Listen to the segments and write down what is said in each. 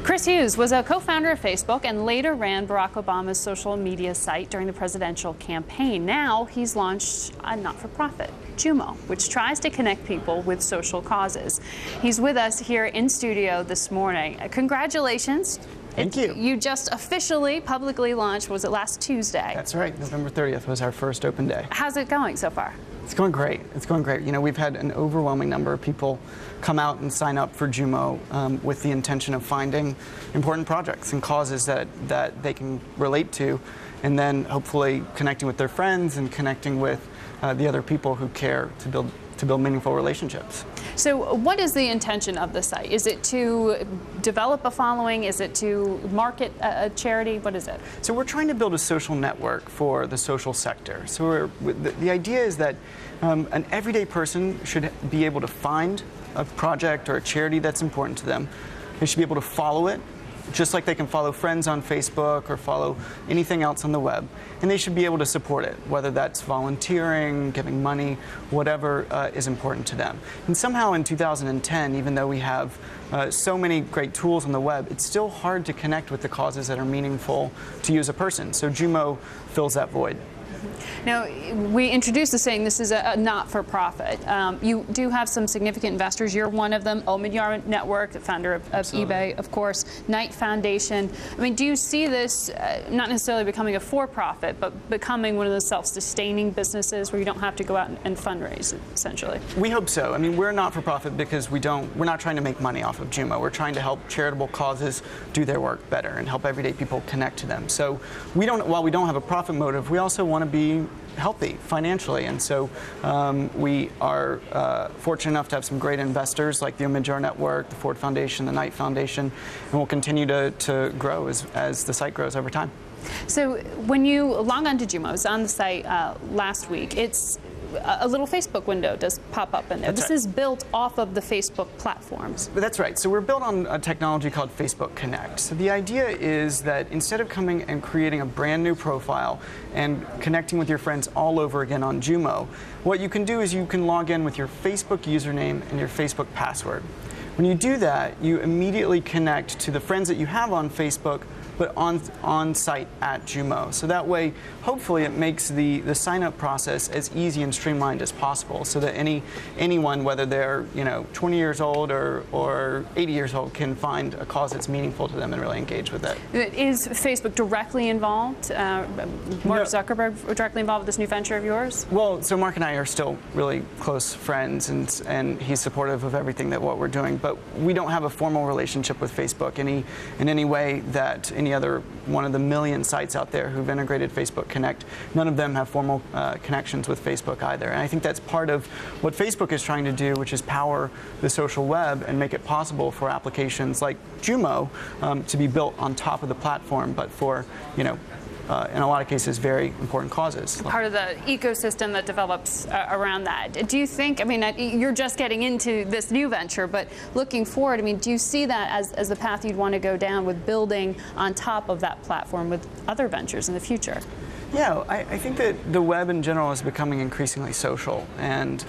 Chris Hughes was a co-founder of Facebook and later ran Barack Obama's social media site during the presidential campaign. Now he's launched a not-for-profit, Jumo, which tries to connect people with social causes. He's with us here in studio this morning. Congratulations. Thank you. You just officially, publicly launched, was it last Tuesday? That's right. November 30th was our first open day. How's it going so far? It's going great. It's going great. You know, we've had an overwhelming number of people come out and sign up for Jumo with the intention of finding important projects and causes that they can relate to, and then hopefully connecting with their friends and connecting with the other people who care to build meaningful relationships. So what is the intention of the site? Is it to develop a following? Is it to market a charity? What is it? So we're trying to build a social network for the social sector. So the idea is that an everyday person should be able to find a project or a charity that's important to them. They should be able to follow it, just like they can follow friends on Facebook or follow anything else on the web. And they should be able to support it, whether that's volunteering, giving money, whatever is important to them. And somehow in 2010, even though we have so many great tools on the web, it's still hard to connect with the causes that are meaningful to you as a person. So Jumo fills that void. Now, we introduced this saying this is a not-for-profit. You do have some significant investors. You're one of them. Omidyar Network, the founder of eBay, of course. Knight Foundation. I mean, do you see this not necessarily becoming a for-profit, but becoming one of those self-sustaining businesses where you don't have to go out and fundraise, essentially? We hope so. I mean, we're not-for-profit because we're not trying to make money off of Jumo. We're trying to help charitable causes do their work better and help everyday people connect to them. So while we don't have a profit motive, we also want to be healthy financially, and so we are fortunate enough to have some great investors like the Omidyar Network, the Ford Foundation, the Knight Foundation, and we'll continue to grow as the site grows over time. So when you log on to Jumo, I was on the site last week, it's a little Facebook window does pop up in there. This is built off of the Facebook platforms. That's right. So we're built on a technology called Facebook Connect. So the idea is that instead of coming and creating a brand new profile and connecting with your friends all over again on Jumo, what you can do is you can log in with your Facebook username and your Facebook password. When you do that, you immediately connect to the friends that you have on Facebook, but on site at Jumo. So that way, hopefully, it makes the sign-up process as easy and streamlined as possible, so that anyone, whether they're 20 years old or 80 years old, can find a cause that's meaningful to them and really engage with it. Is Facebook directly involved? Mark Zuckerberg directly involved with this new venture of yours? Well, so Mark and I are still really close friends, and he's supportive of everything that what we're doing. But we don't have a formal relationship with Facebook in any way that any other one of the million sites out there who've integrated Facebook Connect. None of them have formal connections with Facebook either. And I think that's part of what Facebook is trying to do, which is power the social web and make it possible for applications like Jumo to be built on top of the platform, but for, in a lot of cases, very important causes. Part of the ecosystem that develops around that. Do you think, I mean, you're just getting into this new venture, but looking forward, I mean, do you see that as the path you'd want to go down with building on top of that platform with other ventures in the future? Yeah, I think that the web in general is becoming increasingly social, and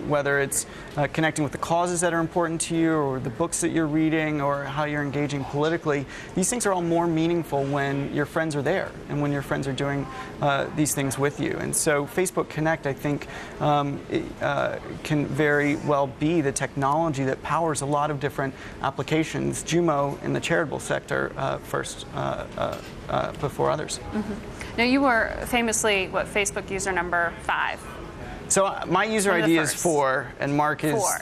whether it's connecting with the causes that are important to you, or the books that you're reading, or how you're engaging politically, these things are all more meaningful when your friends are there and when your friends are doing these things with you. And so Facebook Connect, I think, can very well be the technology that powers a lot of different applications. Jumo in the charitable sector first before others. Mm-hmm. Now, you were famously, Facebook user number 5? So my user ID is 4, and Mark is 4.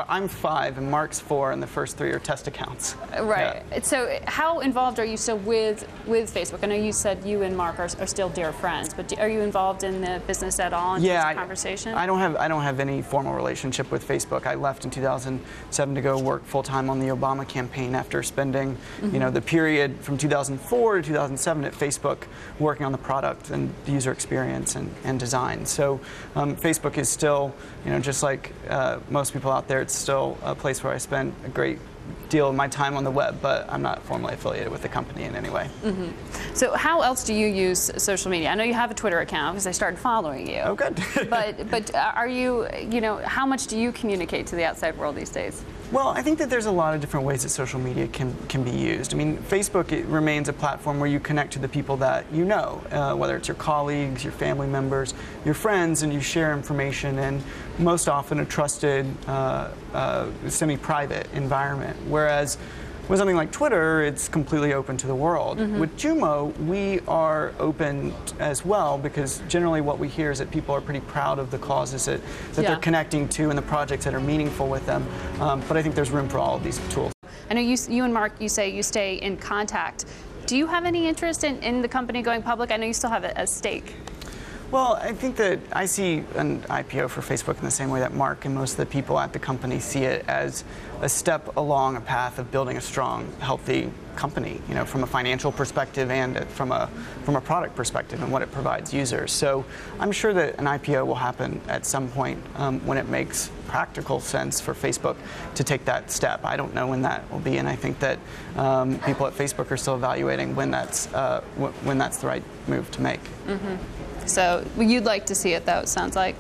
I'm 5, and Mark's 4, and the first 3 are test accounts. Right. Yeah. So how involved are you still with Facebook? I know you said you and Mark are still dear friends, but are you involved in the business at all in terms of conversation? I don't have any formal relationship with Facebook. I left in 2007 to go work full time on the Obama campaign after spending the period from 2004 to 2007 at Facebook working on the product and the user experience and design. So Facebook is still, just like most people out there, it's still a place where I spend a great deal of my time on the web, but I'm not formally affiliated with the company in any way. Mm-hmm. So how else do you use social media? I know you have a Twitter account because I started following you. Oh, good. but are you, how much do you communicate to the outside world these days? Well, I think that there's a lot of different ways that social media can be used. I mean, Facebook, it remains a platform where you connect to the people that you know, whether it's your colleagues, your family members, your friends, and you share information in most often a trusted, semi-private environment. Whereas with something like Twitter, it's completely open to the world. With Jumo, we are open as well, because generally what we hear is that people are pretty proud of the causes that they're connecting to and the projects that are meaningful with them. But I think there's room for all of these tools. I know you and Mark, you say you stay in contact. Do you have any interest in the company going public? I know you still have a stake. Well, I think that I see an IPO for Facebook in the same way that Mark and most of the people at the company see it, as a step along a path of building a strong, healthy company, you know, from a financial perspective and from a product perspective and what it provides users. So I'm sure that an IPO will happen at some point when it makes practical sense for Facebook to take that step. I don't know when that will be, and I think that people at Facebook are still evaluating when that's the right move to make. So you'd like to see it, though, it sounds like.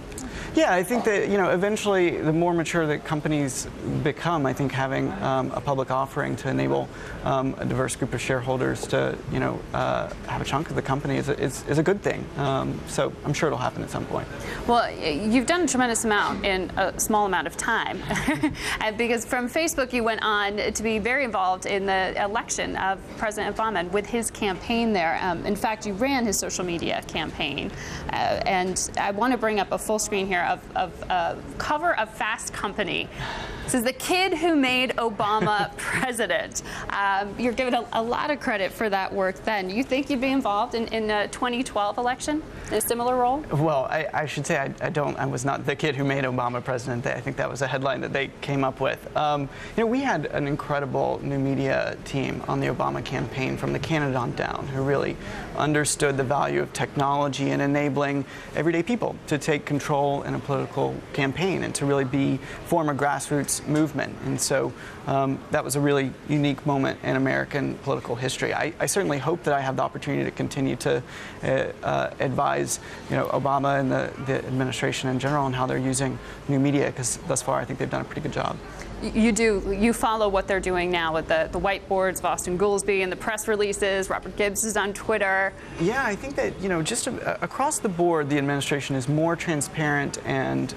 Yeah, I think that, you know, eventually the more mature that companies become, I think having a public offering to enable a diverse group of shareholders to, you know, have a chunk of the company is a good thing. So I'm sure it'll happen at some point. Well, you've done a tremendous amount in a small amount of time. Because from Facebook, you went on to be very involved in the election of President Obama with his campaign there. In fact, you ran his social media campaign. And I want to bring up a full screen here of a cover of Fast Company. This is the kid who made Obama president. You're given a lot of credit for that work then. You think you'd be involved in a 2012 election in a similar role? Well, I should say I was not the kid who made Obama president. I think that was a headline that they came up with. You know, we had an incredible new media team on the Obama campaign from the candidate on down who really understood the value of technology and enabling everyday people to take control in a political campaign and to really form a grassroots movement. And so that was a really unique moment in American political history. I certainly hope that I have the opportunity to continue to advise, you know, Obama and the administration in general on how they're using new media, because thus far I think they've done a pretty good job. You do. You follow what they're doing now with the whiteboards of Austin Goolsbee and the press releases. Robert Gibbs is on Twitter. Yeah, I think that, you know, just across the board, the administration is more transparent and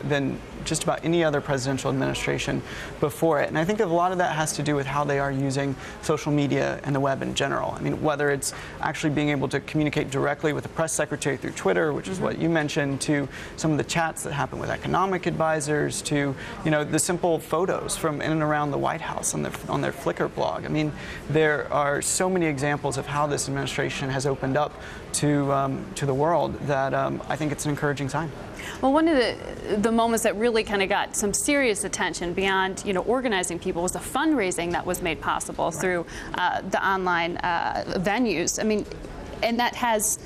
than just about any other presidential administration before it. And I think a lot of that has to do with how they are using social media and the web in general. I mean, whether it's actually being able to communicate directly with the press secretary through Twitter, which is what you mentioned, to some of the chats that happen with economic advisors, to, you know, the simple photos from in and around the White House on their Flickr blog. I mean, there are so many examples of how this administration has opened up to the world that I think it's an encouraging sign. Well, one of the moments that really kind of got some serious attention beyond, you know, organizing people was the fundraising that was made possible through the online venues. I mean, and that has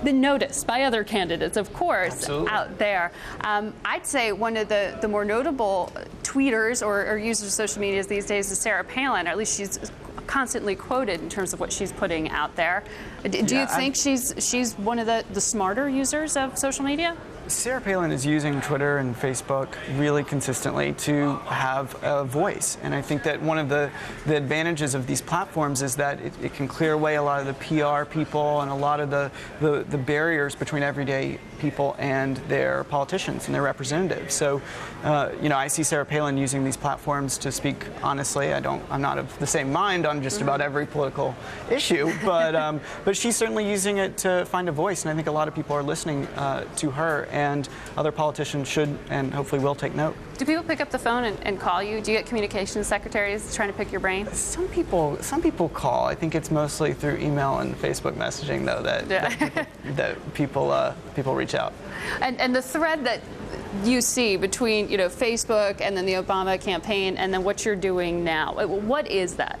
been noticed by other candidates, of course, out there. I'd say one of the more notable tweeters or users of social media these days is Sarah Palin, or at least she's constantly quoted in terms of what she's putting out there. Do you think she's one of the smarter users of social media? Sarah Palin is using Twitter and Facebook really consistently to have a voice. And I think that one of the advantages of these platforms is that it can clear away a lot of the PR people and a lot of the barriers between everyday people and their politicians and their representatives. So, you know, I see Sarah Palin using these platforms to speak honestly. I'm not of the same mind on just about every political issue, but she's certainly using it to find a voice. And I think a lot of people are listening to her, and other politicians should and hopefully will take note. Do people pick up the phone and call you? Do you get communications secretaries trying to pick your brain? Some people call. I think it's mostly through email and Facebook messaging, though, that people reach out. And the thread that you see between, you know, Facebook and then the Obama campaign and then what you're doing now, what is that?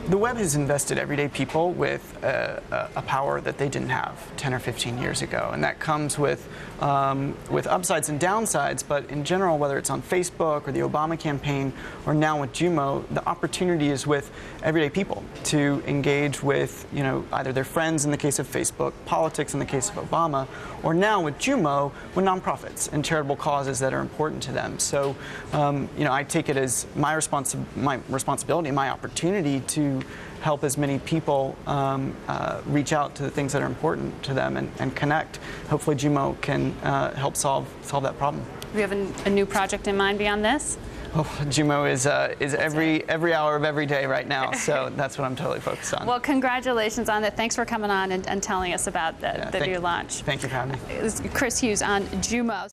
The web has invested everyday people with a power that they didn't have 10 or 15 years ago, and that comes with upsides and downsides. But in general, whether it's on Facebook or the Obama campaign, or now with Jumo, the opportunity is with everyday people to engage with, either their friends in the case of Facebook, politics in the case of Obama, or now with Jumo, with nonprofits and charitable causes that are important to them. So, I take it as my responsibility, my opportunity to help as many people reach out to the things that are important to them and connect. Hopefully Jumo can help solve that problem. Do you have a new project in mind beyond this? Oh, Jumo is every hour of every day right now, so that's what I'm totally focused on. Well, congratulations on it. Thanks for coming on and telling us about the new launch. Thank you for having me. This is Chris Hughes on Jumo.